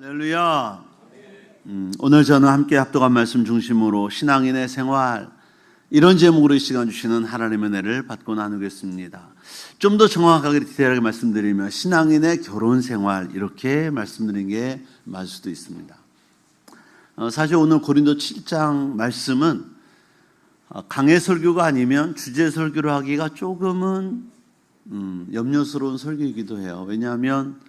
할렐루야. 오늘 저는 함께 합독한 말씀 중심으로 신앙인의 생활, 이런 제목으로 이 시간 주시는 하나님의 은혜를 받고 나누겠습니다. 좀 더 정확하게 디테일하게 말씀드리면 신앙인의 결혼 생활, 이렇게 말씀드린 게 맞을 수도 있습니다. 사실 오늘 고린도 7장 말씀은 강해 설교가 아니면 주제 설교를 하기가 조금은 염려스러운 설교이기도 해요. 왜냐하면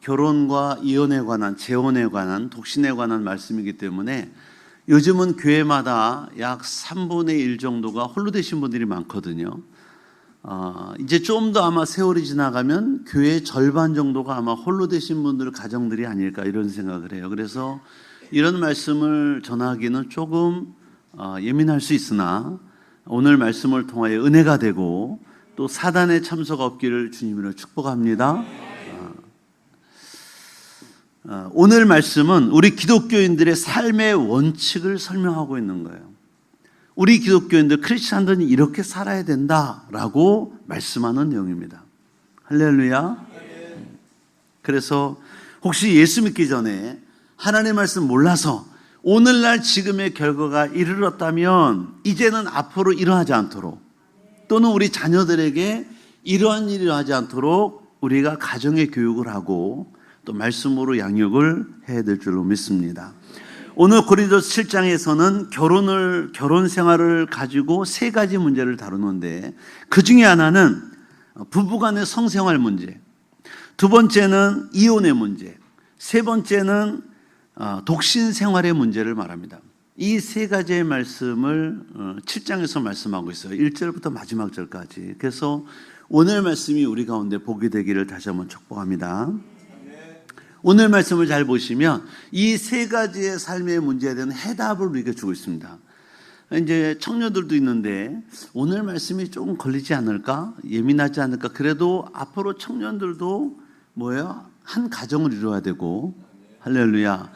결혼과 이혼에 관한, 재혼에 관한, 독신에 관한 말씀이기 때문에 요즘은 교회마다 약 3분의 1 정도가 홀로 되신 분들이 많거든요. 이제 좀 더 아마 세월이 지나가면 교회의 절반 정도가 아마 홀로 되신 분들 가정들이 아닐까, 이런 생각을 해요. 그래서 이런 말씀을 전하기는 조금 예민할 수 있으나 오늘 말씀을 통하여 은혜가 되고 또 사단의 참소가 없기를 주님으로 축복합니다. 오늘 말씀은 우리 기독교인들의 삶의 원칙을 설명하고 있는 거예요. 우리 기독교인들, 크리스찬들은 이렇게 살아야 된다라고 말씀하는 내용입니다. 할렐루야. 그래서 혹시 예수 믿기 전에 하나님의 말씀 몰라서 오늘날 지금의 결과가 이르렀다면 이제는 앞으로 일어나지 않도록, 또는 우리 자녀들에게 이러한 일이 일어나지 않도록 우리가 가정의 교육을 하고 또 말씀으로 양육을 해야 될 줄로 믿습니다. 오늘 고린도서 7장에서는 결혼 생활을 가지고 세 가지 문제를 다루는데, 그 중에 하나는 부부간의 성생활 문제, 두 번째는 이혼의 문제, 세 번째는 독신 생활의 문제를 말합니다. 이 세 가지의 말씀을 7장에서 말씀하고 있어요. 1절부터 마지막 절까지. 그래서 오늘 말씀이 우리 가운데 복이 되기를 다시 한번 축복합니다. 오늘 말씀을 잘 보시면 이 세 가지의 삶의 문제에 대한 해답을 우리에게 주고 있습니다. 이제 청년들도 있는데 오늘 말씀이 조금 걸리지 않을까? 예민하지 않을까? 그래도 앞으로 청년들도 한 가정을 이루어야 되고, 할렐루야.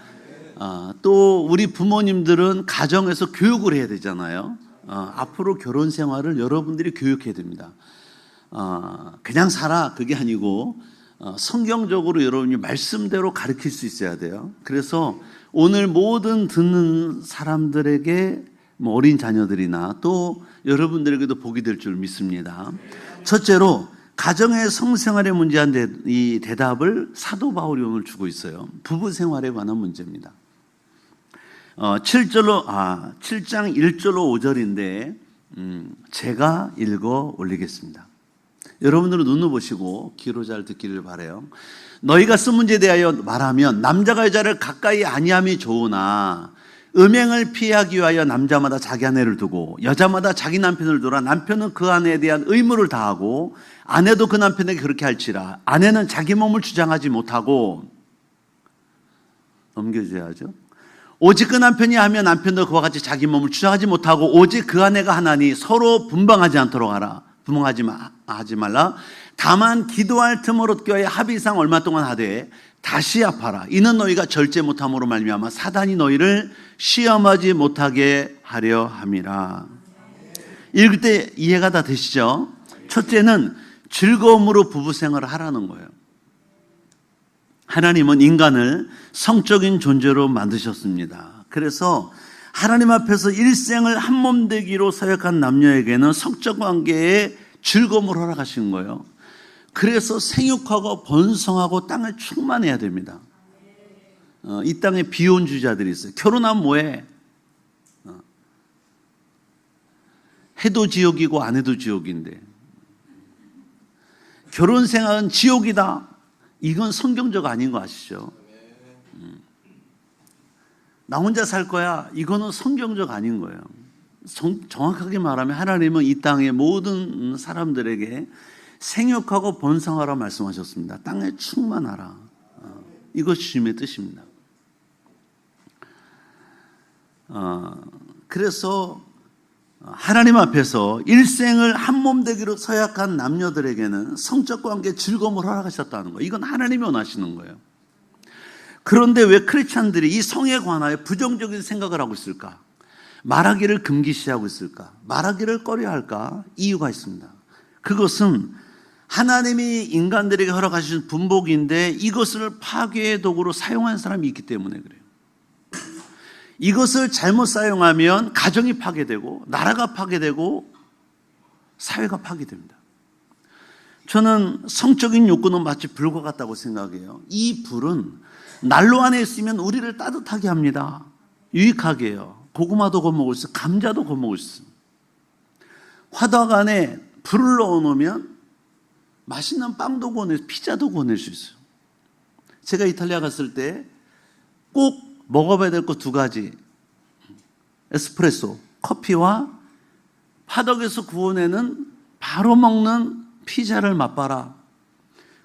또 우리 부모님들은 가정에서 교육을 해야 되잖아요. 앞으로 결혼 생활을 여러분들이 교육해야 됩니다. 그냥 살아, 그게 아니고 성경적으로 여러분이 말씀대로 가르칠 수 있어야 돼요. 그래서 오늘 모든 듣는 사람들에게, 어린 자녀들이나 또 여러분들에게도 복이 될 줄 믿습니다. 첫째로 가정의 성생활의 문제한 이 대답을 사도 바울이 오늘 주고 있어요. 부부 생활에 관한 문제입니다. 7장 1절로 5절인데 제가 읽어 올리겠습니다. 여러분들은 눈을 보시고 귀로 잘 듣기를 바라요. 너희가 쓴 문제에 대하여 말하면 남자가 여자를 가까이 아니함이 좋으나 음행을 피하기 위하여 남자마다 자기 아내를 두고 여자마다 자기 남편을 두라. 남편은 그 아내에 대한 의무를 다하고 아내도 그 남편에게 그렇게 할지라. 아내는 자기 몸을 주장하지 못하고, 넘겨줘야죠. 오직 그 남편이 하면 남편도 그와 같이 자기 몸을 주장하지 못하고 오직 그 아내가 하나니 서로 분방하지 않도록 하라. 분방하지 말라. 다만 기도할 틈을 얻기 위하여 합의상 얼마 동안 하되 다시 합하라. 이는 너희가 절제 못함으로 말미암아 사단이 너희를 시험하지 못하게 하려 함이라. 읽을 때 이해가 다 되시죠? 첫째는 즐거움으로 부부 생활을 하라는 거예요. 하나님은 인간을 성적인 존재로 만드셨습니다. 그래서 하나님 앞에서 일생을 한 몸 되기로 서약한 남녀에게는 성적 관계에 즐거움을 허락하신 거예요. 그래서 생육하고 번성하고 땅을 충만해야 됩니다. 이 땅에 비혼주의자들이 있어요. 결혼하면 뭐해? 해도 지옥이고 안 해도 지옥인데, 결혼 생활은 지옥이다. 이건 성경적 아닌 거 아시죠? 나 혼자 살 거야. 이거는 성경적 아닌 거예요. 정확하게 말하면 하나님은 이 땅의 모든 사람들에게 생육하고 번성하라 말씀하셨습니다. 땅에 충만하라. 이것이 주님의 뜻입니다. 그래서 하나님 앞에서 일생을 한 몸 되기로 서약한 남녀들에게는 성적 관계에 즐거움을 허락하셨다는 거예요. 이건 하나님이 원하시는 거예요. 그런데 왜 크리스찬들이 이 성에 관하여 부정적인 생각을 하고 있을까? 말하기를 금기시하고 있을까? 말하기를 꺼려할까? 이유가 있습니다. 그것은 하나님이 인간들에게 허락하신 분복인데 이것을 파괴의 도구로 사용한 사람이 있기 때문에 그래요. 이것을 잘못 사용하면 가정이 파괴되고 나라가 파괴되고 사회가 파괴됩니다. 저는 성적인 욕구는 마치 불과 같다고 생각해요. 이 불은 난로 안에 있으면 우리를 따뜻하게 합니다. 유익하게 해요. 고구마도 구워 먹을 수 있어요. 감자도 구워 먹을 수 있어요. 화덕 안에 불을 넣어놓으면 맛있는 빵도 구워낼, 피자도 구워낼 수 있어요. 제가 이탈리아 갔을 때 꼭 먹어봐야 될 것 두 가지. 에스프레소, 커피와 화덕에서 구워내는 바로 먹는 피자를 맛봐라.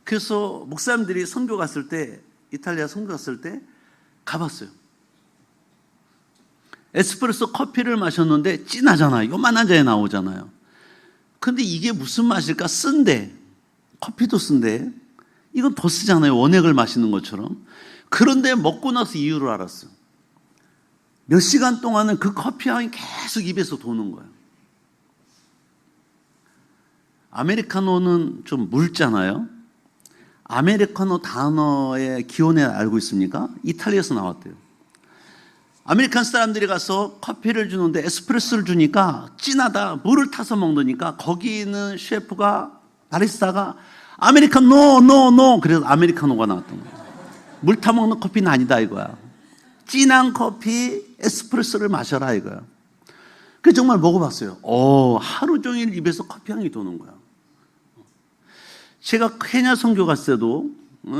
그래서 목사님들이 선교 갔을 때, 이탈리아 선교 갔을 때 가봤어요. 에스프레소 커피를 마셨는데 진하잖아요. 요만한 잔에 나오잖아요. 근데 이게 무슨 맛일까? 쓴데, 커피도 쓴데, 이건 더 쓰잖아요. 원액을 마시는 것처럼. 그런데 먹고 나서 이유를 알았어요. 몇 시간 동안은 그 커피 향이 계속 입에서 도는 거예요. 아메리카노는 좀 묽잖아요. 아메리카노 단어의 기원을 알고 있습니까? 이탈리아에서 나왔대요. 아메리칸 사람들이 가서 커피를 주는데 에스프레소를 주니까 진하다, 물을 타서 먹으니까 거기 있는 셰프가, 바리스타가 아메리카노, 노. 그래서 아메리카노가 나왔던 거예요. 물 타 먹는 커피는 아니다 이거야. 진한 커피, 에스프레소를 마셔라 이거야. 그 정말 먹어봤어요. 하루 종일 입에서 커피 향이 도는 거야. 제가 케냐 선교 갔을 때도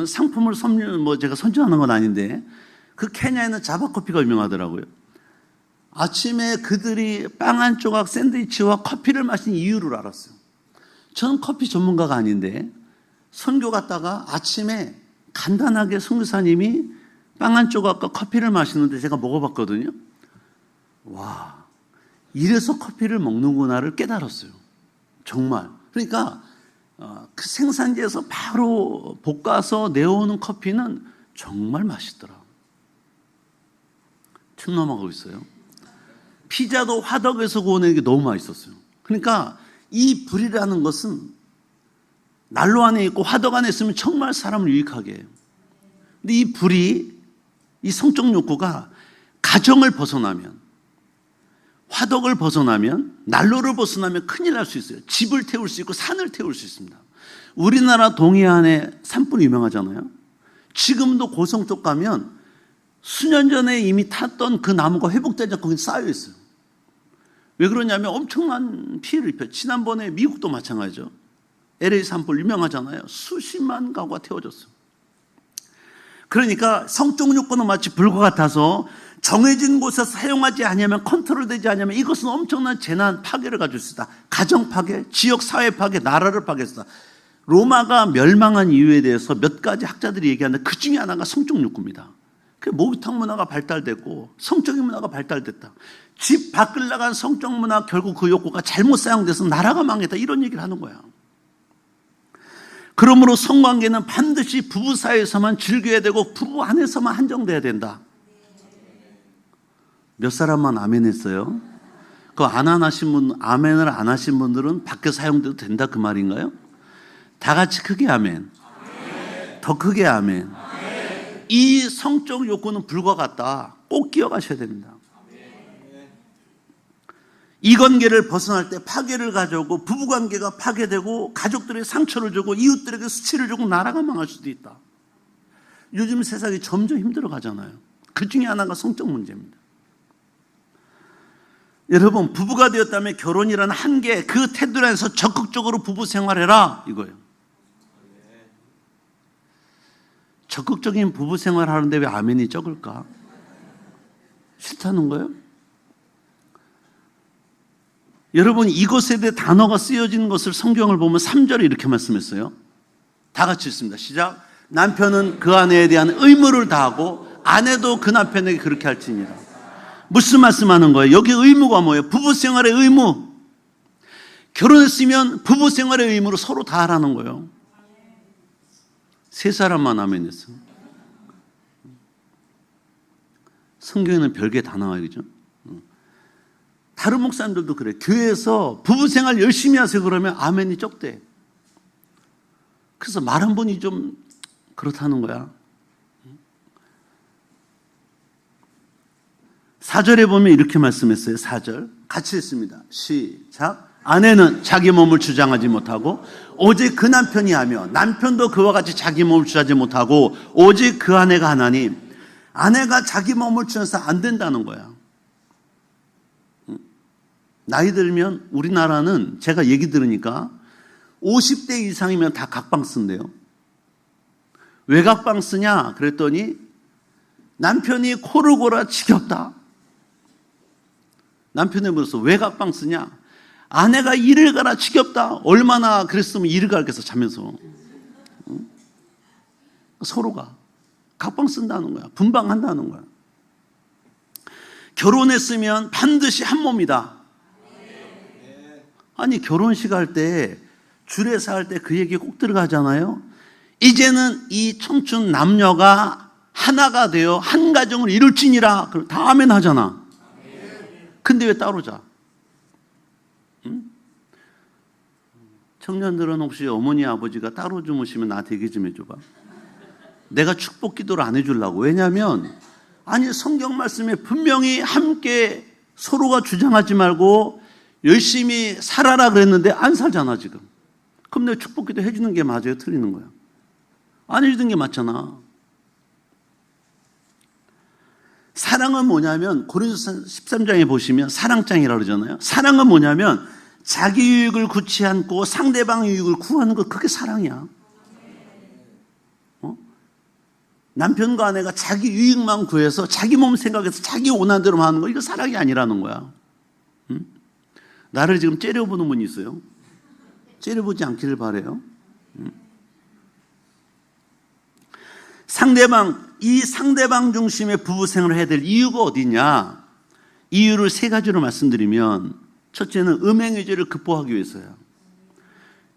상품을 제가 선전하는 건 아닌데 그 케냐에는 자바커피가 유명하더라고요. 아침에 그들이 빵 한 조각 샌드위치와 커피를 마신 이유를 알았어요. 저는 커피 전문가가 아닌데 선교 갔다가 아침에 간단하게 선교사님이 빵 한 조각과 커피를 마시는데 제가 먹어봤거든요. 와, 이래서 커피를 먹는구나를 깨달았어요. 정말. 그러니까 그 생산지에서 바로 볶아서 내오는 커피는 정말 맛있더라. 침 넘어가고 있어요. 피자도 화덕에서 구워내는 게 너무 맛있었어요. 그러니까 이 불이라는 것은 난로 안에 있고 화덕 안에 있으면 정말 사람을 유익하게 해요. 근데 이 불이, 이 성적 욕구가 가정을 벗어나면, 화덕을 벗어나면, 난로를 벗어나면 큰일 날 수 있어요. 집을 태울 수 있고 산을 태울 수 있습니다. 우리나라 동해안에 산불이 유명하잖아요. 지금도 고성 쪽 가면 수년 전에 이미 탔던 그 나무가 회복되지 않고 거기 쌓여 있어요. 왜 그러냐면 엄청난 피해를 입혀요. 지난번에 미국도 마찬가지죠. LA 산불 유명하잖아요. 수십만 가구가 태워졌어요. 그러니까 성적 욕구는 마치 불과 같아서 정해진 곳에서 사용하지 않으면, 컨트롤되지 않으면 이것은 엄청난 재난, 파괴를 가질 수 있다. 가정 파괴, 지역 사회 파괴, 나라를 파괴했다. 로마가 멸망한 이유에 대해서 몇 가지 학자들이 얘기하는데 그 중에 하나가 성적 욕구입니다. 그 목욕탕 문화가 발달됐고 성적인 문화가 발달됐다. 집 밖을 나간 성적 문화, 결국 그 욕구가 잘못 사용돼서 나라가 망했다. 이런 얘기를 하는 거야. 그러므로 성관계는 반드시 부부 사이에서만 즐겨야 되고 부부 안에서만 한정돼야 된다. 몇 사람만 아멘 했어요? 그 아멘을 안 하신 분들은 밖에 사용돼도 된다 그 말인가요? 다 같이 크게 아멘. 더 크게 아멘. 이 성적 욕구는 불과 같다. 꼭 기억하셔야 됩니다. 이 관계를 벗어날 때 파괴를 가져오고 부부관계가 파괴되고 가족들에게 상처를 주고 이웃들에게 수치를 주고 나라가 망할 수도 있다. 요즘 세상이 점점 힘들어 가잖아요. 그 중에 하나가 성적 문제입니다. 여러분, 부부가 되었다면 결혼이라는 한계, 그 태도 안에서 적극적으로 부부 생활해라 이거예요. 적극적인 부부 생활하는데 왜 아멘이 적을까? 싫다는 거예요? 여러분, 이것에 대해 단어가 쓰여진 것을 성경을 보면 3절에 이렇게 말씀했어요. 다 같이 읽습니다. 시작. 남편은 그 아내에 대한 의무를 다하고 아내도 그 남편에게 그렇게 할지니라. 무슨 말씀하는 거예요? 여기 의무가 뭐예요? 부부생활의 의무. 결혼했으면 부부생활의 의무로 서로 다 하라는 거예요. 세 사람만 아멘 했어. 성경에는 별게 다 나와요. 그죠? 다른 목사님들도 그래. 교회에서 부부생활 열심히 하세요 그러면 아멘이 적대. 그래서 말 한 번이 좀 그렇다는 거야. 4절에 보면 이렇게 말씀했어요. 4절 같이 했습니다. 시작. 아내는 자기 몸을 주장하지 못하고 오직 그 남편이 하며 남편도 그와 같이 자기 몸을 주장하지 못하고 오직 그 아내가 하나니 아내가 자기 몸을 주장해서 안 된다는 거야. 나이 들면 우리나라는 제가 얘기 들으니까 50대 이상이면 다 각방 쓴대요. 왜 각방 쓰냐 그랬더니 남편이 코를 골아 지겹다. 남편이 물어서 왜 각방 쓰냐? 아내가 이를 가라 지겹다. 얼마나 그랬으면 이를 가겠어 자면서. 서로가 각방 쓴다는 거야. 분방한다는 거야. 결혼했으면 반드시 한 몸이다. 아니 결혼식 할 때 줄에서 할 때 그 얘기 꼭 들어가잖아요. 이제는 이 청춘 남녀가 하나가 되어 한 가정을 이룰지니라. 다 아멘 하잖아. 근데 왜 따로 자? 응? 청년들은 혹시 어머니 아버지가 따로 주무시면 나한테 얘기 좀 해줘봐. 내가 축복 기도를 안 해주려고. 왜냐하면 아니 성경 말씀에 분명히 함께 서로가 주장하지 말고 열심히 살아라 그랬는데 안 살잖아 지금. 그럼 내가 축복 기도 해주는 게 맞아요? 틀리는 거야? 안 해주는 게 맞잖아. 사랑은 뭐냐면 고린도서 13장에 보시면 사랑장이라고 그러잖아요. 사랑은 뭐냐면 자기 유익을 구치 않고 상대방 유익을 구하는 거 그게 사랑이야. 남편과 아내가 자기 유익만 구해서 자기 몸 생각해서 자기 원하는 대로 하는 거 이거 사랑이 아니라는 거야. 응? 나를 지금 째려보는 분이 있어요. 째려보지 않기를 바라요. 응? 이 상대방 중심의 부부 생활을 해야 될 이유가 어디냐? 이유를 세 가지로 말씀드리면 첫째는 음행의 죄를 극복하기 위해서야.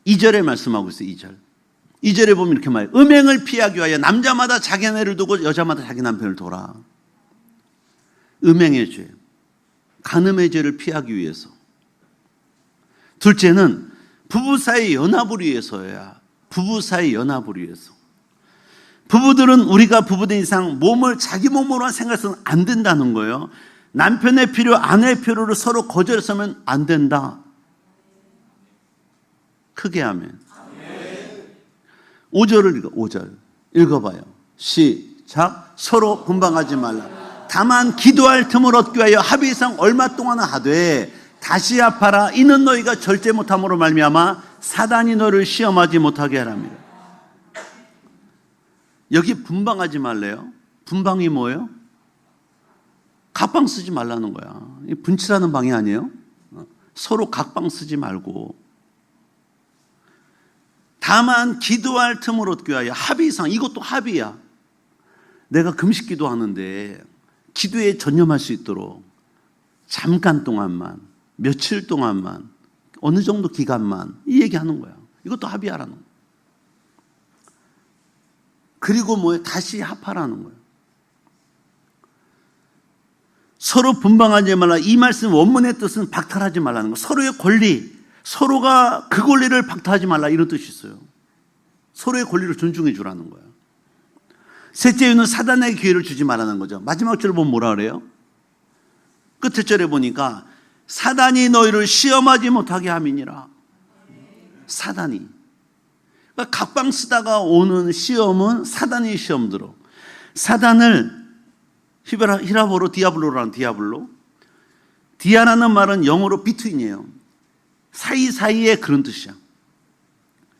2절에 말씀하고 있어요. 2절에 보면 이렇게 말해요. 음행을 피하기 위하여 남자마다 자기 아내를 두고 여자마다 자기 남편을 둬라. 음행의 죄, 간음의 죄를 피하기 위해서. 둘째는 부부 사이 연합을 위해서야. 부부 사이 연합을 위해서. 부부들은 우리가 부부된 이상 몸을 자기 몸으로만 생각해서는 안 된다는 거예요. 남편의 필요, 아내의 필요를 서로 거절해서는 안 된다. 크게 하면 5절을 읽어. 5절 읽어봐요. 시작. 서로 분방하지 말라. 다만 기도할 틈을 얻기 위하여 합의 이상 얼마 동안 하되 다시 합하라. 이는 너희가 절제 못함으로 말미암아 사단이 너를 시험하지 못하게 하랍니다. 여기 분방하지 말래요. 분방이 뭐예요? 각방 쓰지 말라는 거야. 분칠하는 방이 아니에요. 서로 각방 쓰지 말고 다만 기도할 틈을 얻기 위하여 합의 이상. 이것도 합의야. 내가 금식 기도하는데 기도에 전념할 수 있도록 잠깐 동안만, 며칠 동안만, 어느 정도 기간만 이 얘기하는 거야. 이것도 합의하라는 거야. 그리고 뭐예요? 다시 합하라는 거예요. 서로 분방하지 말라. 이 말씀 원문의 뜻은 박탈하지 말라는 거. 서로의 권리, 서로가 그 권리를 박탈하지 말라 이런 뜻이 있어요. 서로의 권리를 존중해 주라는 거예요. 셋째 이유는 사단에게 기회를 주지 말라는 거죠. 마지막 절을 보면 뭐라 그래요? 끝에 절에 보니까 사단이 너희를 시험하지 못하게 함이니라. 사단이. 그러니까 각방 쓰다가 오는 시험은 사단이 시험 들어. 사단을 히라보로 디아블로라는 디아블로. 디아라는 말은 영어로 비트윈이에요. 사이사이에 그런 뜻이야.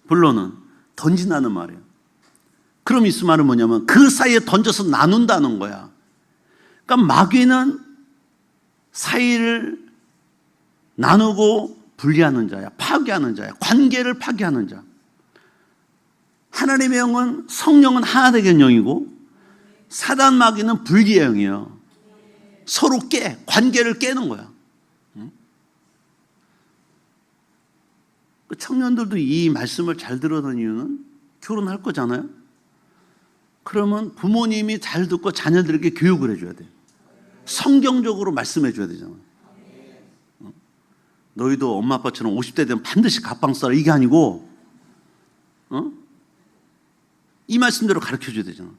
블로는 던진다는 말이에요. 그럼 이 말은 뭐냐면 그 사이에 던져서 나눈다는 거야. 그러니까 마귀는 사이를 나누고 분리하는 자야. 파괴하는 자야. 관계를 파괴하는 자. 하나님의 영은 성령은 하나 되는 영이고 사단 마귀는 분리의 영이에요. 서로 관계를 깨는 거야. 청년들도 이 말씀을 잘 들어는 이유는 결혼할 거잖아요. 그러면 부모님이 잘 듣고 자녀들에게 교육을 해줘야 돼요. 성경적으로 말씀해 줘야 되잖아. 너희도 엄마 아빠처럼 50대 되면 반드시 갑방 써라 이게 아니고 이 말씀대로 가르쳐줘야 되잖아.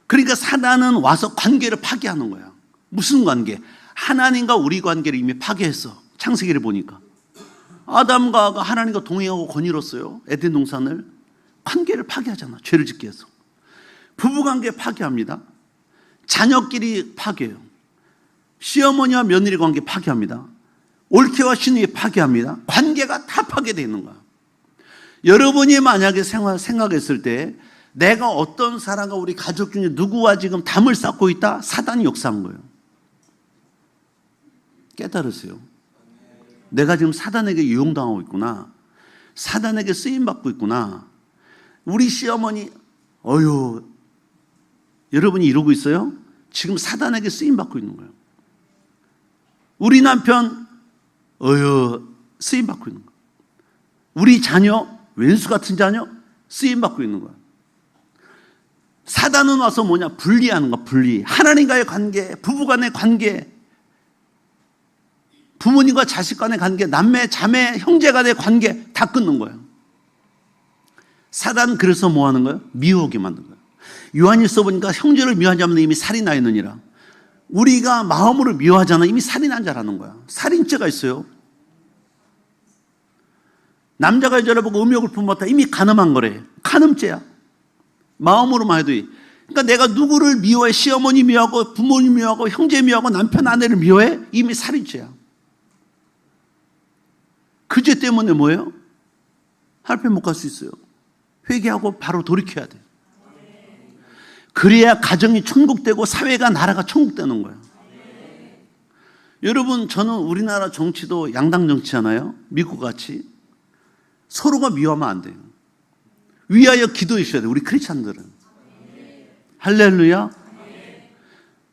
그러니까 사단은 와서 관계를 파괴하는 거야. 무슨 관계? 하나님과 우리 관계를 이미 파괴했어. 창세기를 보니까 아담과 하와가 하나님과 동행하고 거닐었어요. 에덴 동산을. 관계를 파괴하잖아. 죄를 짓게 해서. 부부관계 파괴합니다. 자녀끼리 파괴해요. 시어머니와 며느리 관계 파괴합니다. 올케와 시누이 파괴합니다. 관계가 다 파괴되어 있는 거야. 여러분이 만약에 생각했을 때 내가 어떤 사람과 우리 가족 중에 누구와 지금 담을 쌓고 있다? 사단이 역사한 거예요. 깨달으세요. 내가 지금 사단에게 유용당하고 있구나. 사단에게 쓰임받고 있구나. 우리 시어머니, 여러분이 이러고 있어요? 지금 사단에게 쓰임받고 있는 거예요. 우리 남편, 쓰임받고 있는 거예요. 우리 자녀, 왼수 같은 자녀, 쓰임받고 있는 거예요. 사단은 와서 뭐냐? 분리하는 거야, 분리. 하나님과의 관계, 부부간의 관계, 부모님과 자식 간의 관계, 남매, 자매, 형제 간의 관계 다 끊는 거예요. 사단 그래서 뭐 하는 거예요? 미워하게 만든 거예요. 요한일서 보니까 형제를 미워하지 않으면 이미 살인하였느니라. 우리가 마음으로 미워하잖아. 이미 살인한 자라는 거야. 살인죄가 있어요. 남자가 여자를 보고 음욕을 품었다. 이미 간음한 거래. 간음죄야. 마음으로만 해도. 그러니까 내가 누구를 미워해? 시어머니 미워하고 부모님 미워하고 형제 미워하고 남편 아내를 미워해? 이미 살인죄야. 그 죄 때문에 뭐예요? 하늘편 못 갈 수 있어요. 회개하고 바로 돌이켜야 돼. 그래야 가정이 천국되고 사회가 나라가 천국되는 거예요. 여러분, 저는 우리나라 정치도 양당 정치잖아요. 미국 같이. 서로가 미워하면 안 돼요. 위하여 기도해 주셔야 돼요. 우리 크리스찬들은. 할렐루야.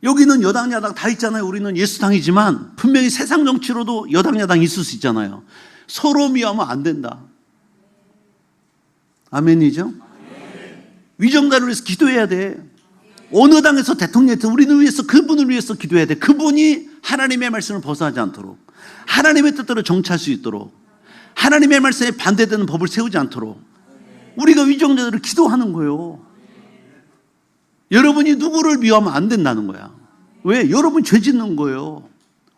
여기는 여당 야당 다 있잖아요. 우리는 예수당이지만 분명히 세상 정치로도 여당 야당 있을 수 있잖아요. 서로 미워하면 안 된다. 아멘이죠? 위정자를 위해서 기도해야 돼. 어느 당에서 대통령이 우리는 위해서 그분을 위해서 기도해야 돼. 그분이 하나님의 말씀을 벗어나지 않도록, 하나님의 뜻대로 정치할 수 있도록, 하나님의 말씀에 반대되는 법을 세우지 않도록 우리가 위정자들을 기도하는 거예요. 여러분이 누구를 미워하면 안 된다는 거야. 왜? 여러분 죄 짓는 거예요.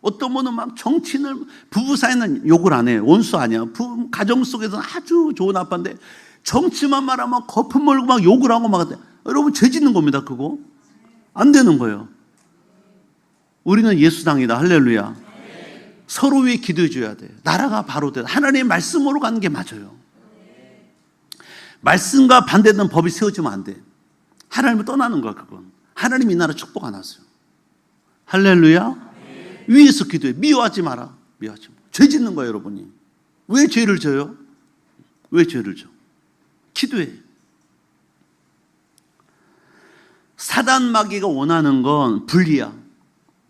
어떤 분은 막 정치인을, 부부 사이는 욕을 안 해요. 원수 아니야. 가정 속에서는 아주 좋은 아빠인데 정치만 말하면 거품 몰고 막 욕을 하고 막. 여러분 죄 짓는 겁니다. 그거 안 되는 거예요. 우리는 예수당이다. 할렐루야. 서로 위해 기도해 줘야 돼. 나라가 바로 돼. 하나님의 말씀으로 가는 게 맞아요. 말씀과 반대되는 법이 세워지면 안 돼. 하나님을 떠나는 거야. 그건 하나님이 이 나라 축복 안 하세요. 할렐루야. 위에서 기도해. 미워하지 마라. 미워하지 마. 죄 짓는 거예요. 여러분이 왜 죄를 져요? 왜 죄를 져? 기도해. 사단 마귀가 원하는 건 분리야.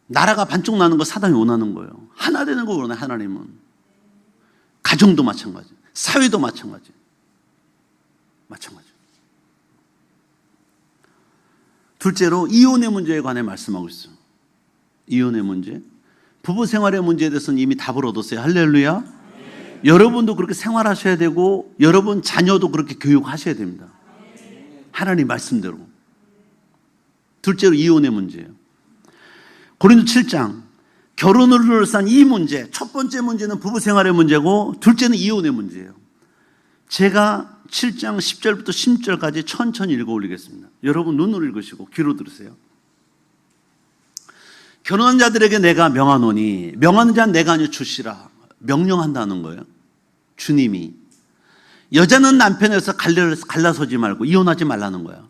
나라가 반쪽 나는 거 사단이 원하는 거예요. 하나 되는 거 원해. 하나님은. 가정도 마찬가지, 사회도 마찬가지. 둘째로 이혼의 문제에 관해 말씀하고 있어요. 이혼의 문제. 부부 생활의 문제에 대해서는 이미 답을 얻었어요. 할렐루야. 여러분도 그렇게 생활하셔야 되고 여러분 자녀도 그렇게 교육하셔야 됩니다. 하나님 말씀대로. 둘째로 이혼의 문제예요. 고린도 7장 결혼을 둘러싼 이 문제, 첫 번째 문제는 부부 생활의 문제고 둘째는 이혼의 문제예요. 제가 7장 10절부터 16절까지 천천히 읽어 올리겠습니다. 여러분 눈으로 읽으시고 귀로 들으세요. 결혼한 자들에게 내가 명하노니, 명하는 자는 내가 아니요 주시라. 명령한다는 거예요. 주님이. 여자는 남편에서 갈라서지 말고 이혼하지 말라는 거야.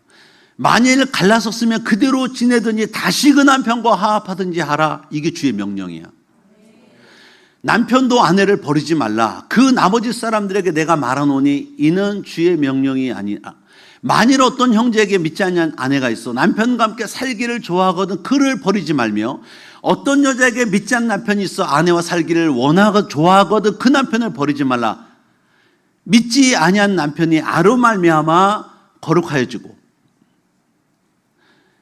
만일 갈라섰으면 그대로 지내든지 다시 그 남편과 화합하든지 하라. 이게 주의 명령이야. 남편도 아내를 버리지 말라. 그 나머지 사람들에게 내가 말하노니 이는 주의 명령이 아니라. 만일 어떤 형제에게 믿지 않는 아내가 있어 남편과 함께 살기를 좋아하거든 그를 버리지 말며, 어떤 여자에게 믿지 않는 남편이 있어 아내와 살기를 원하고 좋아하거든 그 남편을 버리지 말라. 믿지 아니한 남편이 아로 말미암아 거룩하여지고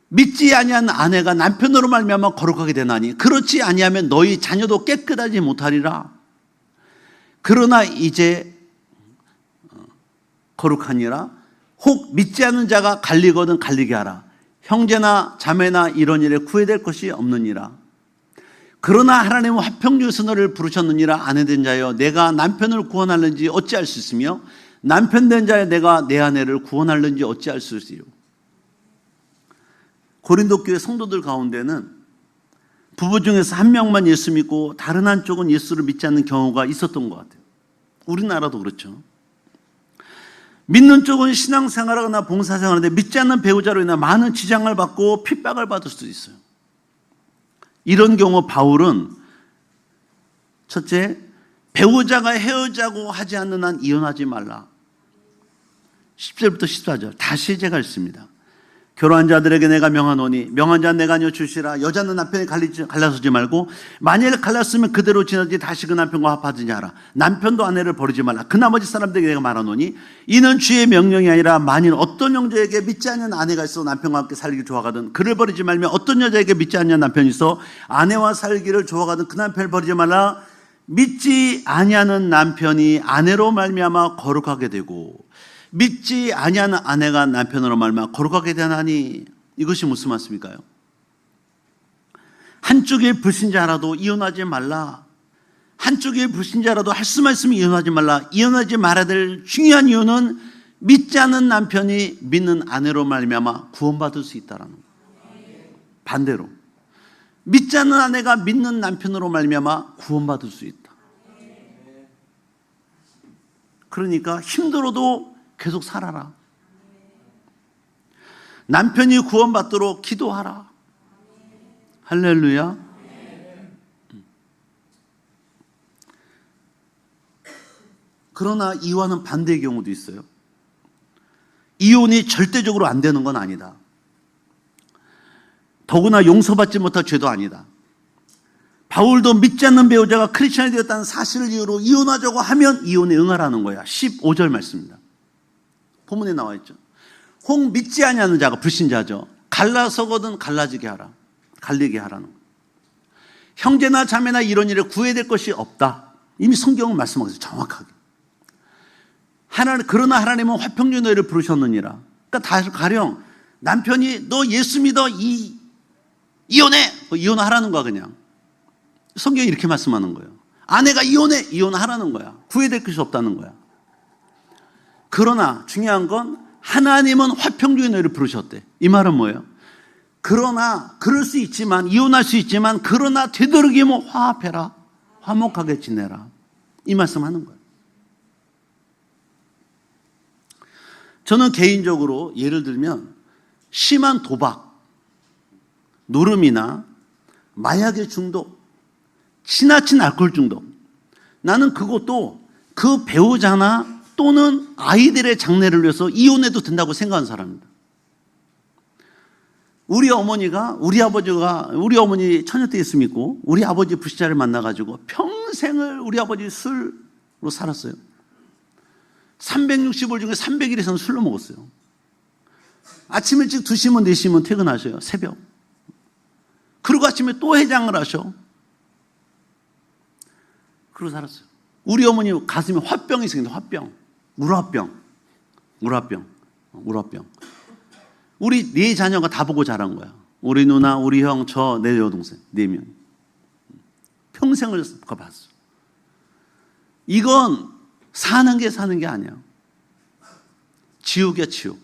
믿지 아니한 아내가 남편으로 말미암아 거룩하게 되나니 그렇지 아니하면 너희 자녀도 깨끗하지 못하리라. 그러나 이제 거룩하니라 혹 믿지 않는 자가 갈리거든 갈리게 하라. 형제나 자매나 이런 일에 구애될 것이 없느니라. 그러나 하나님은 화평 중에서 너를 부르셨느니라. 아내된 자여 내가 남편을 구원하는지 어찌할 수 있으며 남편된 자여 내가 내 아내를 구원하는지 어찌할 수 있으요. 고린도 교회 성도들 가운데는 부부 중에서 한 명만 예수 믿고 다른 한쪽은 예수를 믿지 않는 경우가 있었던 것 같아요. 우리나라도 그렇죠. 믿는 쪽은 신앙생활하거나 봉사생활하는데 믿지 않는 배우자로 인해 많은 지장을 받고 핍박을 받을 수도 있어요. 이런 경우 바울은 첫째, 배우자가 헤어지자고 하지 않는 한 이혼하지 말라. 10절부터 14절 다시 제가 읽습니다. 결혼한 자들에게 내가 명하노니 명한 자는 내가 아니여 주시라. 여자는 남편이 갈라서지 말고 만일 갈랐으면 그대로 지내지 다시 그 남편과 합하든지 하라. 남편도 아내를 버리지 말라. 그 나머지 사람들에게 내가 말하노니 이는 주의 명령이 아니라 만일 어떤 형제에게 믿지 않는 아내가 있어 남편과 함께 살기를 좋아하거든 그를 버리지 말며 어떤 여자에게 믿지 않는 남편이 있어 아내와 살기를 좋아하거든 그 남편을 버리지 말라. 믿지 아니하는 남편이 아내로 말미암아 거룩하게 되고 믿지 아니하는 아내가 남편으로 말미암아 거룩하게 되나니. 이것이 무슨 말씀일까요? 한쪽이 불신자라도 이혼하지 말라. 한쪽이 불신자라도 할 수만 있으면 이혼하지 말라. 이혼하지 말아야 될 중요한 이유는 믿지 않는 남편이 믿는 아내로 말미암아 구원받을 수 있다라는 거예요. 반대로 믿지 않는 아내가 믿는 남편으로 말미암아 구원받을 수 있다. 그러니까 힘들어도 계속 살아라. 남편이 구원받도록 기도하라. 할렐루야. 그러나 이와는 반대의 경우도 있어요. 이혼이 절대적으로 안 되는 건 아니다. 더구나 용서받지 못할 죄도 아니다. 바울도 믿지 않는 배우자가 크리스천이 되었다는 사실을 이유로 이혼하자고 하면 이혼에 응하라는 거야. 15절 말씀입니다. 본문에 나와 있죠. 혹 믿지 아니하는 자가 불신자죠. 갈라서거든 갈라지게 하라. 갈리게 하라는 거예요. 형제나 자매나 이런 일에 구애될 것이 없다. 이미 성경은 말씀하고 있어요. 정확하게. 그러나 하나님은 화평 중에 너희를 부르셨느니라. 그러니까 다 가령 남편이 너 예수 믿어 이혼해. 이혼하라는 거야 그냥. 성경이 이렇게 말씀하는 거예요. 아내가 이혼해. 이혼하라는 거야. 구애될 것이 없다는 거야. 그러나 중요한 건 하나님은 화평 중에 너희를 부르셨대. 이 말은 뭐예요? 그러나 그럴 수 있지만 이혼할 수 있지만 그러나 되도록이면 화합해라. 화목하게 지내라. 이 말씀하는 거예요. 저는 개인적으로 예를 들면 심한 도박, 노름이나 마약의 중독, 지나친 알코올 중독, 나는 그것도 그 배우자나 또는 아이들의 장래를 위해서 이혼해도 된다고 생각하는 사람입니다. 우리 어머니 처녀 때 예수 믿고 우리 아버지 불신자를 만나가지고 평생을 우리 아버지 술로 살았어요. 365일 중에 300일 이상 술로 먹었어요. 아침 일찍 2시면 4시면 퇴근하셔요. 새벽. 그리고 아침에 또 해장을 하셔. 그러고 살았어요. 우리 어머니 가슴에 화병이 생긴다. 화병. 물화병. 우리 4자녀가 다 보고 자란 거야. 우리 누나, 우리 형, 저, 내 여동생 4명. 평생을 봤어. 이건 사는 게 아니야. 지옥이야, 지옥.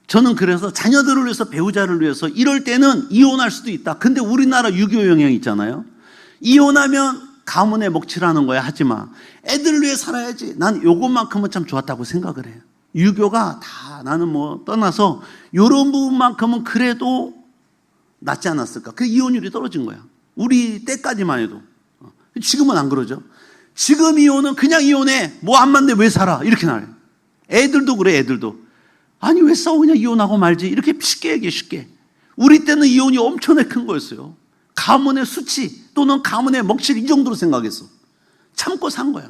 저는 그래서 자녀들을 위해서, 배우자를 위해서 이럴 때는 이혼할 수도 있다. 근데 우리나라 유교 영향이 있잖아요. 이혼하면 가문의 먹칠하는 거야. 하지 마. 애들을 위해 살아야지. 난 요것만큼은 참 좋았다고 생각을 해요. 유교가 다 나는 뭐 떠나서 요런 부분만큼은 그래도 낫지 않았을까. 그 이혼율이 떨어진 거야. 우리 때까지만 해도. 지금은 안 그러죠. 지금 이혼은 그냥 이혼해. 뭐 안 맞네 왜 살아. 이렇게 나와요. 애들도 그래. 애들도. 아니 왜 싸워 그냥 이혼하고 말지. 이렇게 쉽게 얘기해. 쉽게. 우리 때는 이혼이 엄청나게 큰 거였어요. 가문의 수치 또는 가문의 먹칠 이 정도로 생각했어. 참고 산 거야.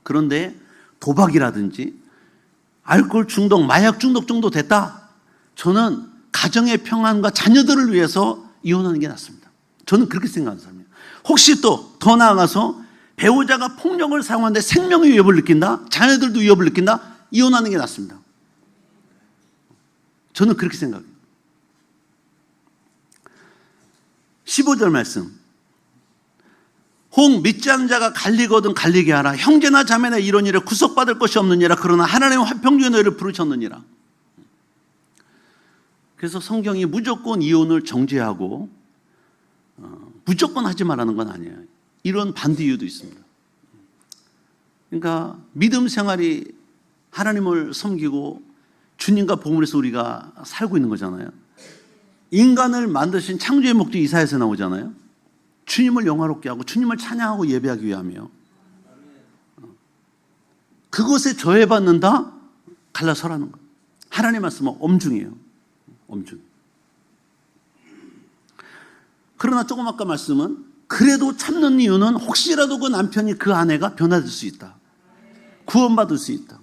그런데 도박이라든지 알코올 중독, 마약 중독 정도 됐다. 저는 가정의 평안과 자녀들을 위해서 이혼하는 게 낫습니다. 저는 그렇게 생각하는 사람이에요. 혹시 또 더 나아가서 배우자가 폭력을 사용하는데 생명의 위협을 느낀다? 자녀들도 위협을 느낀다? 이혼하는 게 낫습니다. 저는 그렇게 생각해요. 15절 말씀. 혹 믿지 않는 자가 갈리거든 갈리게 하라. 형제나 자매나 이런 일에 구속받을 것이 없느니라. 그러나 하나님은 화평 중에 너희를 부르셨느니라. 그래서 성경이 무조건 이혼을 정죄하고 무조건 하지 말라는 건 아니에요. 이런 반대 이유도 있습니다. 그러니까 믿음 생활이 하나님을 섬기고 주님과 복음에서 우리가 살고 있는 거잖아요. 인간을 만드신 창조의 목적 이사야에서 나오잖아요. 주님을 영화롭게 하고 주님을 찬양하고 예배하기 위함이요. 그것에 저해받는다? 갈라서라는 거예요. 하나님 말씀은 엄중해요. 엄중. 그러나 조금 아까 말씀은 그래도 참는 이유는 혹시라도 그 남편이 그 아내가 변화될 수 있다. 구원받을 수 있다.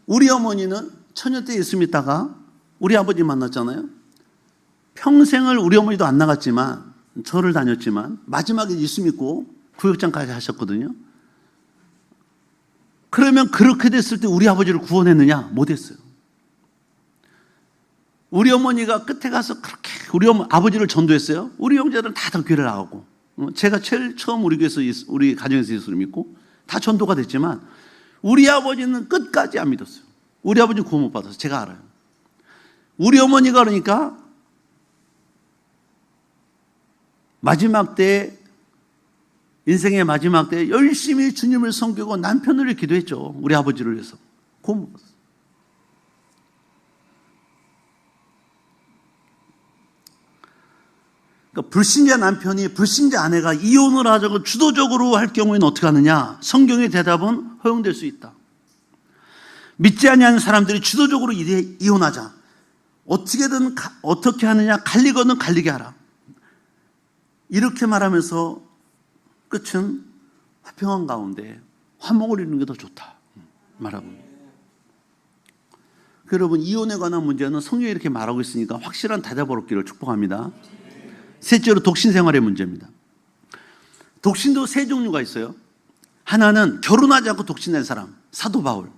우리 어머니는 처녀 때 예수 믿다가 우리 아버지 만났잖아요. 평생을 우리 어머니도 안 나갔지만 절을 다녔지만 마지막에 예수 믿고 구역장까지 하셨거든요. 그러면 그렇게 됐을 때 우리 아버지를 구원했느냐? 못했어요. 우리 어머니가 끝에 가서 그렇게 우리 아버지를 전도했어요. 우리 형제들은 다 교회를 나가고 제가 제일 처음 우리 교회에서 우리 가정에서 예수를 믿고 다 전도가 됐지만 우리 아버지는 끝까지 안 믿었어요. 우리 아버지는 구원 못 받았어요. 제가 알아요. 우리 어머니가 그러니까 마지막 때 인생의 마지막 때 열심히 주님을 섬기고 남편을 위해 기도했죠. 우리 아버지를 위해서. 구원 못 받았어요. 그러니까 불신자 남편이 불신자 아내가 이혼을 하자고 주도적으로 할 경우에는 어떻게 하느냐? 성경의 대답은 허용될 수 있다. 믿지 아니하는 사람들이 주도적으로 이혼하자. 어떻게든 어떻게 하느냐? 갈리거든 갈리게 하라. 이렇게 말하면서 끝은 화평한 가운데 화목을 이루는 게 더 좋다 말하고. 여러분, 이혼에 관한 문제는 성경이 이렇게 말하고 있으니까 확실한 대답을 얻기를 축복합니다. 셋째로 독신 생활의 문제입니다. 독신도 세 종류가 있어요. 하나는 결혼하지 않고 독신된 사람, 사도 바울.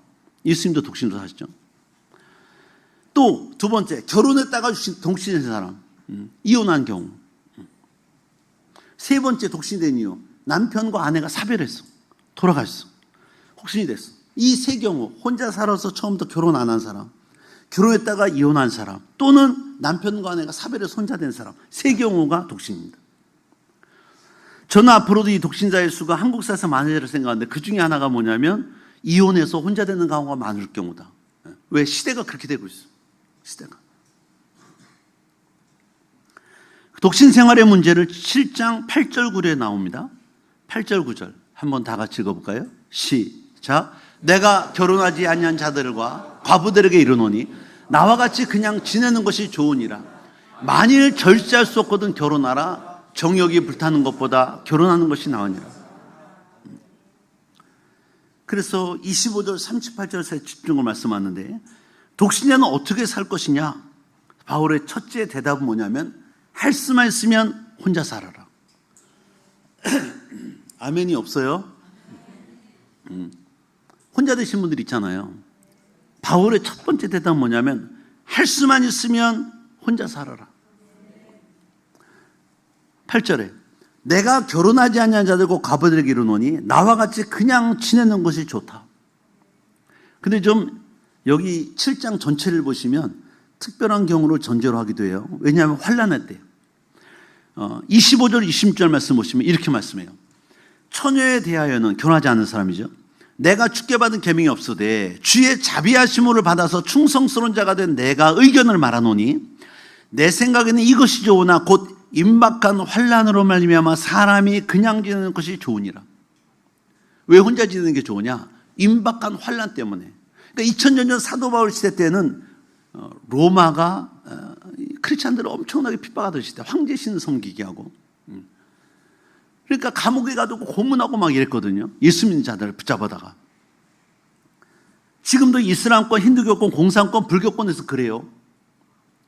예수님도 독신으로 사셨죠. 또 두 번째, 결혼했다가 독신된 사람, 이혼한 경우. 세 번째 독신된 이유, 남편과 아내가 사별했어. 돌아갔어. 혹신이 됐어. 이 세 경우, 혼자 살아서 처음부터 결혼 안 한 사람, 결혼했다가 이혼한 사람, 또는 남편과 아내가 사별해서 혼자 된 사람, 세 경우가 독신입니다. 저는 앞으로도 이 독신자의 수가 한국 사회에서 많아질 생각하는데 그 중에 하나가 뭐냐면 이혼해서 혼자 되는 경우가 많을 경우다. 왜? 시대가 그렇게 되고 있어. 시대가. 독신 생활의 문제를 7장 8절 9절에 나옵니다. 8절 9절 한번 다 같이 읽어볼까요? 시작. 내가 결혼하지 아니한 자들과 과부들에게 이르노니 나와 같이 그냥 지내는 것이 좋으니라. 만일 절제할 수 없거든 결혼하라. 정욕이 불타는 것보다 결혼하는 것이 나으니라. 그래서 25절 38절에 집중을 말씀하는데 독신자는 어떻게 살 것이냐? 바울의 첫째 대답은 뭐냐면 할 수만 있으면 혼자 살아라. 아멘이 없어요? 혼자 되신 분들 있잖아요. 바울의 첫 번째 대답은 뭐냐면 할 수만 있으면 혼자 살아라. 8절에 내가 결혼하지 아니한 자들과 과부들에게 이르노니 나와 같이 그냥 지내는 것이 좋다. 근데 좀 여기 7장 전체를 보시면 특별한 경우를 전제로 하기도 해요. 왜냐하면 환난할 때 25절 26절 말씀 보시면 이렇게 말씀해요. 처녀에 대하여는 결혼하지 않은 사람이죠. 내가 주께 받은 계명이 없으되 주의 자비하심을 받아서 충성스러운 자가 된 내가 의견을 말하노니 내 생각에는 이것이 좋으나 곧 임박한 환난으로 말미암아 사람이 그냥 지내는 것이 좋으니라. 왜 혼자 지내는 게 좋으냐? 임박한 환난 때문에. 그러니까 2000년 전 사도 바울 시대 때는 로마가 크리스찬들을 엄청나게 핍박하던 시대, 황제 신 섬기게 하고. 그러니까 감옥에 가도 고문하고 막 이랬거든요. 예수 믿는 자들을 붙잡아다가. 지금도 이슬람권, 힌두교권, 공산권, 불교권에서 그래요.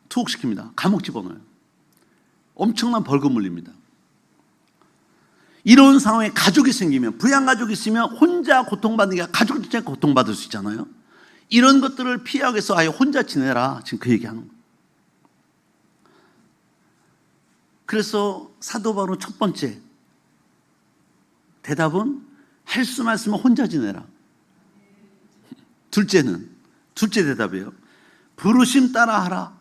투옥시킵니다. 감옥 집어넣어요. 엄청난 벌금 물립니다. 이런 상황에 가족이 생기면, 부양가족이 있으면 혼자 고통받는 게 아니라 가족 자체가 고통받을 수 있잖아요. 이런 것들을 피하기 위해서 아예 혼자 지내라, 지금 그 얘기하는 거예요. 그래서 사도 바울은 첫 번째 대답은 할 수만 있으면 혼자 지내라. 둘째 대답이에요. 부르심 따라 하라.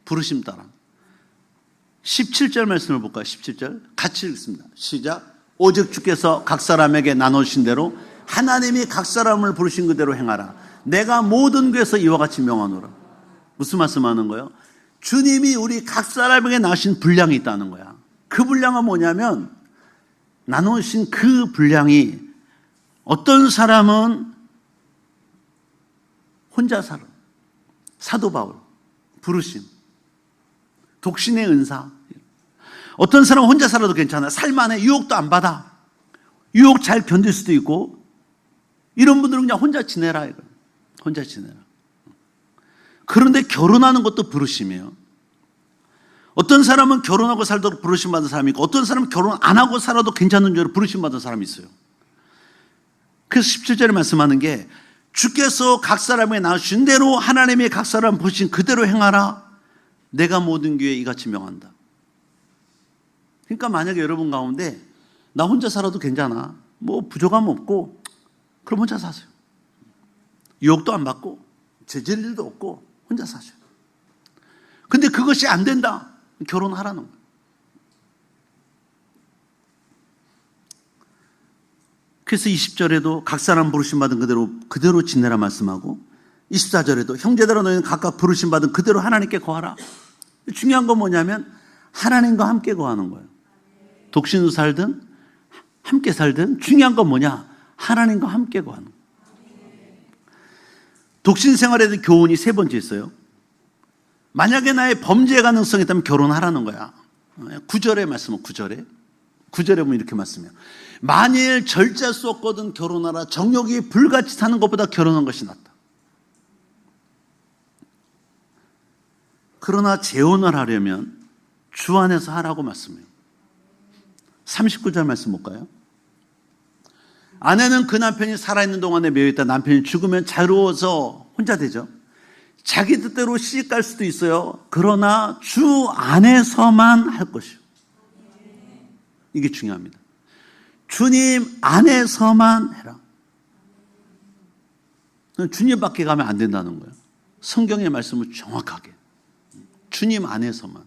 부르심 따라. 17절 말씀을 볼까요? 17절 같이 읽습니다. 시작. 오직 주께서 각 사람에게 나누신 대로 하나님이 각 사람을 부르신 그대로 행하라. 내가 모든 교회에서 이와 같이 명하노라. 무슨 말씀하는 거예요? 주님이 우리 각 사람에게 나누신 분량이 있다는 거야. 그 분량은 뭐냐면, 나누신 그 분량이 어떤 사람은 혼자 살아. 사도 바울, 부르심, 독신의 은사. 어떤 사람은 혼자 살아도 괜찮아. 삶 안에 유혹도 안 받아. 유혹 잘 견딜 수도 있고. 이런 분들은 그냥 혼자 지내라 이거. 혼자 지내라. 그런데 결혼하는 것도 부르심이에요. 어떤 사람은 결혼하고 살도록 부르심 받은 사람이 있고, 어떤 사람은 결혼 안 하고 살아도 괜찮은 줄 부르심 받은 사람이 있어요. 그래서 17절에 말씀하는 게, 주께서 각 사람에게 나누신 대로 하나님이 각 사람 보신 그대로 행하라. 내가 모든 교회에 이같이 명한다. 그러니까 만약에 여러분 가운데 나 혼자 살아도 괜찮아, 뭐 부족함 없고, 그럼 혼자 사세요. 유혹도 안 받고 죄질 일도 없고 혼자 사셔요. 근데 그것이 안 된다, 결혼하라는 거예요. 그래서 20절에도 각 사람 부르심 받은 그대로 지내라 말씀하고, 24절에도 형제들아 너희는 각각 부르심 받은 그대로 하나님께 거하라. 중요한 건 뭐냐면 하나님과 함께 거하는 거예요. 독신으로 살든 함께 살든 중요한 건 뭐냐? 하나님과 함께 거하는 거예요. 독신 생활에 대한 교훈이 세 번째 있어요. 만약에 나의 범죄 가능성이 있다면 결혼하라는 거야. 9절에 말씀은 9절에 보면 이렇게 말씀해요. 만일 절제할 수 없거든 결혼하라. 정욕이 불같이 사는 것보다 결혼한 것이 낫다. 그러나 재혼을 하려면 주 안에서 하라고 말씀해요. 39절 말씀 볼까요? 아내는 그 남편이 살아있는 동안에 매여있다. 남편이 죽으면 자유로워서 혼자 되죠. 자기 뜻대로 시집갈 수도 있어요. 그러나 주 안에서만 할 것이요. 이게 중요합니다. 주님 안에서만 해라. 주님 밖에 가면 안 된다는 거예요. 성경의 말씀을 정확하게. 주님 안에서만.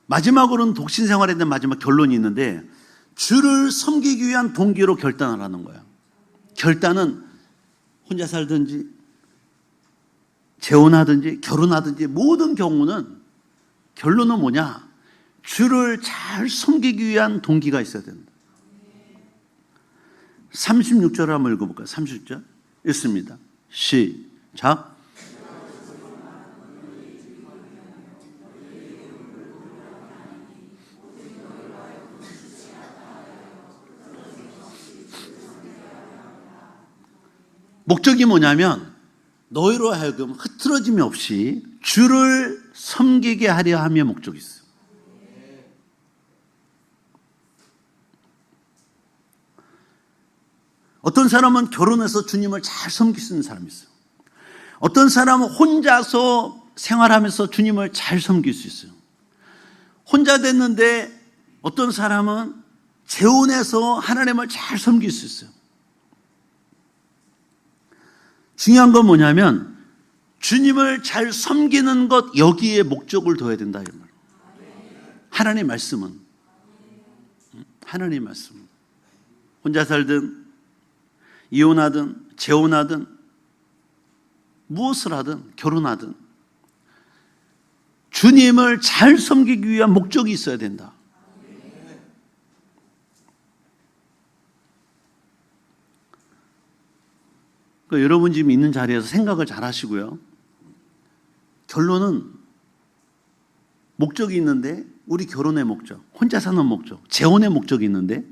마지막으로는 독신 생활에 대한 마지막 결론이 있는데, 주를 섬기기 위한 동기로 결단하라는 거예요. 결단은 혼자 살든지 재혼하든지 결혼하든지 모든 경우는 결론은 뭐냐? 주를 잘 섬기기 위한 동기가 있어야 된다. 36절을 한번 읽어볼까요? 36절 읽습니다. 시작. 목적이 뭐냐면 너희로 하여금 흐트러짐이 없이 주를 섬기게 하려 함의 목적이 있어요. 어떤 사람은 결혼해서 주님을 잘 섬길 수 있는 사람이 있어요. 어떤 사람은 혼자서 생활하면서 주님을 잘 섬길 수 있어요. 혼자 됐는데 어떤 사람은 재혼해서 하나님을 잘 섬길 수 있어요. 중요한 건 뭐냐면 주님을 잘 섬기는 것, 여기에 목적을 둬야 된다 이 말. 하나님의 말씀은, 하나님의 말씀. 혼자 살든 이혼하든 재혼하든 무엇을 하든 결혼하든 주님을 잘 섬기기 위한 목적이 있어야 된다. 그러니까 여러분 지금 있는 자리에서 생각을 잘 하시고요. 결론은 목적이 있는데, 우리 결혼의 목적, 혼자 사는 목적, 재혼의 목적이 있는데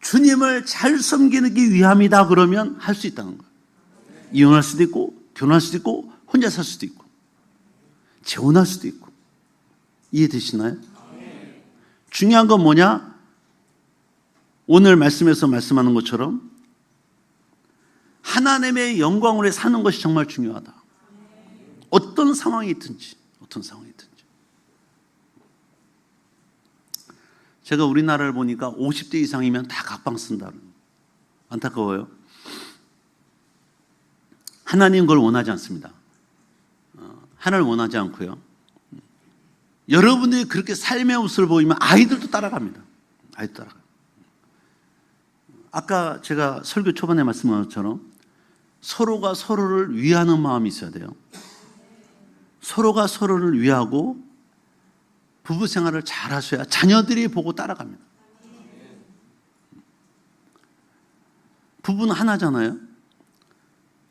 주님을 잘 섬기기 위함이다 그러면 할 수 있다는 거예요. 이혼할 수도 있고 결혼할 수도 있고 혼자 살 수도 있고 재혼할 수도 있고. 이해되시나요? 중요한 건 뭐냐? 오늘 말씀에서 말씀하는 것처럼 하나님의 영광으로 사는 것이 정말 중요하다. 어떤 상황이 있든지. 제가 우리나라를 보니까 50대 이상이면 다 각방 쓴다는. 안타까워요. 하나님 그걸 원하지 않습니다. 하나님을 원하지 않고요. 여러분들이 그렇게 삶의 모습을 보이면 아이들도 따라갑니다. 아이도 따라가요. 아까 제가 설교 초반에 말씀한 것처럼 서로가 서로를 위하는 마음이 있어야 돼요. 서로가 서로를 위하고 부부 생활을 잘 하셔야 자녀들이 보고 따라갑니다. 부부는 하나잖아요.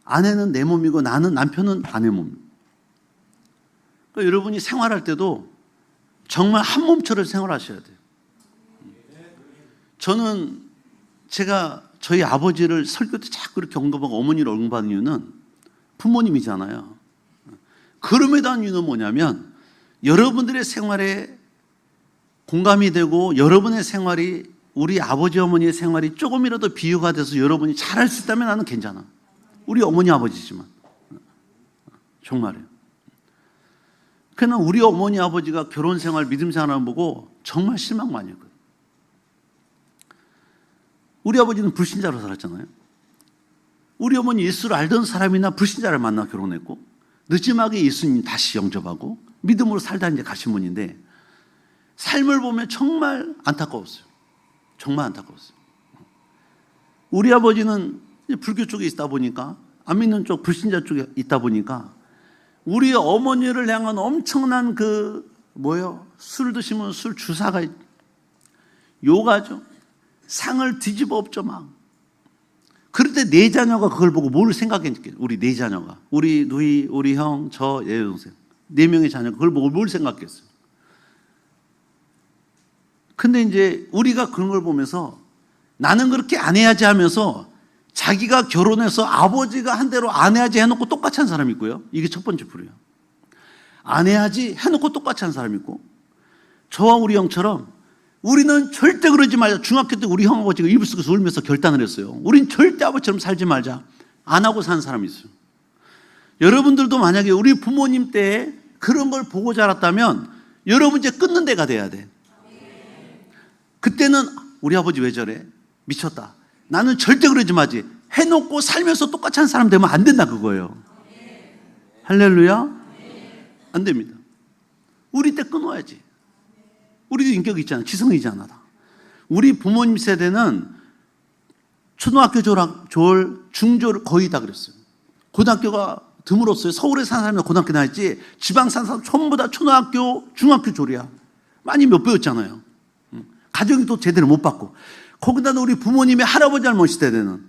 아내는 내 몸이고 남편은 아내 몸. 그러니까 여러분이 생활할 때도 정말 한 몸처럼 생활하셔야 돼요. 저는 제가 저희 아버지를 설교 때 자꾸 이렇게 언급하고 어머니를 언급하는 이유는 부모님이잖아요. 그럼에 대한 이유는 뭐냐면 여러분들의 생활에 공감이 되고 여러분의 생활이 우리 아버지 어머니의 생활이 조금이라도 비유가 돼서 여러분이 잘할 수 있다면 나는 괜찮아. 우리 어머니 아버지지만 정말이에요. 그러나 우리 어머니 아버지가 결혼 생활 믿음 생활을 보고 정말 실망 많이 했거든요. 우리 아버지는 불신자로 살았잖아요. 우리 어머니 예수를 알던 사람이나 불신자를 만나 결혼했고 늦지막이 예수님 다시 영접하고 믿음으로 살다 이제 가신 분인데 삶을 보면 정말 안타까웠어요. 정말 안타까웠어요. 우리 아버지는 불교 쪽에 있다 보니까 안 믿는 쪽 불신자 쪽에 있다 보니까 우리 어머니를 향한 엄청난 술 드시면 술 주사가 요가죠. 상을 뒤집어 엎죠 막. 그럴 때 네 자녀가 그걸 보고 뭘 생각했겠어요? 우리 네 자녀가. 우리 누이, 우리 형, 저 여동생. 4명의 자녀가 그걸 보고 뭘 생각했어요? 근데 이제 우리가 그런 걸 보면서 나는 그렇게 안 해야지 하면서 자기가 결혼해서 아버지가 한 대로 안 해야지 해놓고 똑같이 한 사람이 있고요. 이게 첫 번째 불이에요. 안 해야지 해놓고 똑같이 한 사람이 있고 저와 우리 형처럼 우리는 절대 그러지 말자. 중학교 때 우리 형 아버지가 이불 속에서 울면서 결단을 했어요. 우린 절대 아버지처럼 살지 말자. 안 하고 사는 사람이 있어요. 여러분들도 만약에 우리 부모님 때 그런 걸 보고 자랐다면 여러분 이제 끊는 데가 돼야 돼. 그때는 우리 아버지 왜 저래? 미쳤다. 나는 절대 그러지 마지. 해놓고 살면서 똑같이 한 사람 되면 안 된다 그거예요. 할렐루야? 안 됩니다. 우리 때 끊어야지. 우리도 인격이 있잖아. 지성이잖아. 우리 부모님 세대는 초등학교 졸, 중졸 거의 다 그랬어요. 고등학교가 드물었어요. 서울에 사는 사람이 고등학교 다녔지 지방 사는 사람 전부 다 초등학교, 중학교 졸이야. 많이 못 배웠잖아요. 가정이 또 제대로 못 받고. 거기다 우리 부모님의 할아버지 할머니 세대는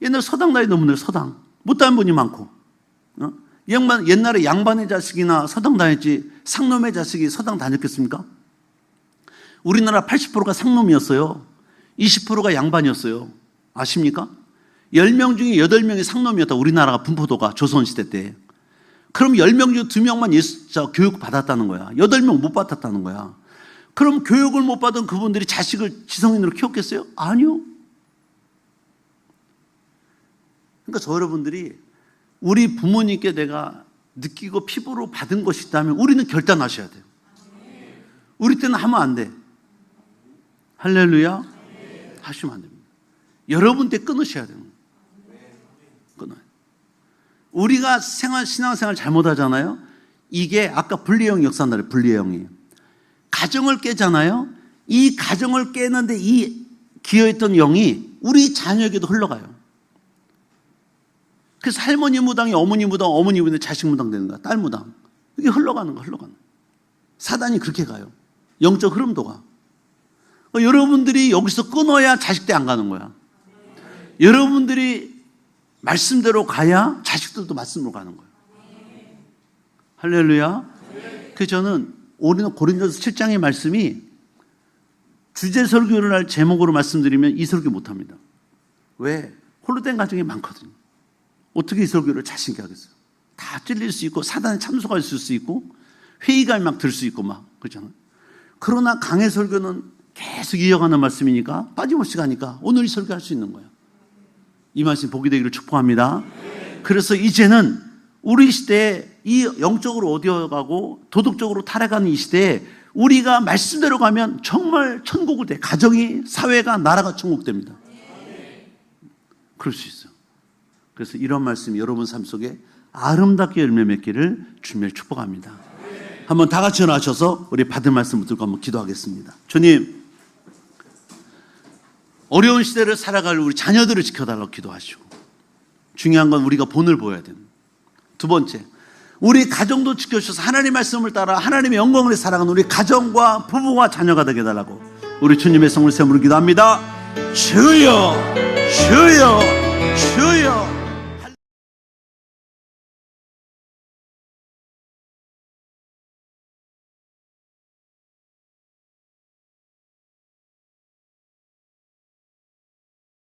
옛날 서당 나이 넘은 서당 못 다닌 분이 많고 옛날에 양반의 자식이나 서당 다녔지 상놈의 자식이 서당 다녔겠습니까? 우리나라 80%가 상놈이었어요. 20%가 양반이었어요. 아십니까? 10명 중에 8명이 상놈이었다. 우리나라가 분포도가 조선시대 때. 그럼 10명 중 2명만 교육 받았다는 거야. 8명 못 받았다는 거야. 그럼 교육을 못 받은 그분들이 자식을 지성인으로 키웠겠어요? 아니요. 그러니까 저 여러분들이 우리 부모님께 내가 느끼고 피부로 받은 것이 있다면 우리는 결단하셔야 돼요. 우리 때는 하면 안 돼. 할렐루야? 하시면 안 됩니다. 여러분 때 끊으셔야 돼요. 끊어요. 우리가 신앙생활 잘못하잖아요. 이게 아까 분리형 역사인데 분리형이 가정을 깨잖아요. 이 가정을 깨는데 이 기여했던 영이 우리 자녀에게도 흘러가요. 그래서 할머니 무당이 어머니 무당, 어머니 무당이 자식 무당 되는 거야. 딸 무당. 이게 흘러가는 거야. 사단이 그렇게 가요. 영적 흐름도가. 여러분들이 여기서 끊어야 자식 때 안 가는 거야. 여러분들이 말씀대로 가야 자식들도 말씀으로 가는 거야. 할렐루야. 그래서 저는 오늘 고린도서 7장의 말씀이 주제 설교를 할 제목으로 말씀드리면 이 설교 못합니다. 왜? 홀로 된 가정이 많거든요. 어떻게 이 설교를 자신 있게 하겠어요? 다 찔릴 수 있고 사단에 참속할 수 있고 회의감이 막 들 수 있고 막 그렇잖아요. 그러나 강해 설교는 계속 이어가는 말씀이니까 빠짐없이 가니까 오늘 이 설교할 수 있는 거예요. 이 말씀 복이 되기를 축복합니다. 그래서 이제는 우리 시대에 이 영적으로 어디어가고 도덕적으로 타락하는 이 시대에 우리가 말씀대로 가면 정말 천국을 돼. 가정이, 사회가, 나라가 천국 됩니다. 그럴 수 있어요. 그래서 이런 말씀이 여러분 삶 속에 아름답게 열매 맺기를 주님을 축복합니다. 한번 다 같이 일어나셔서 우리 받은 말씀 붙들고 한번 기도하겠습니다. 주님, 어려운 시대를 살아갈 우리 자녀들을 지켜달라고 기도하시고, 중요한 건 우리가 본을 보여야 됩니다. 두 번째, 우리 가정도 지켜주셔서 하나님의 말씀을 따라 하나님의 영광을 살아가는 우리 가정과 부부와 자녀가 되게 해달라고 우리 주님의 성을 세우며 기도합니다. 주여!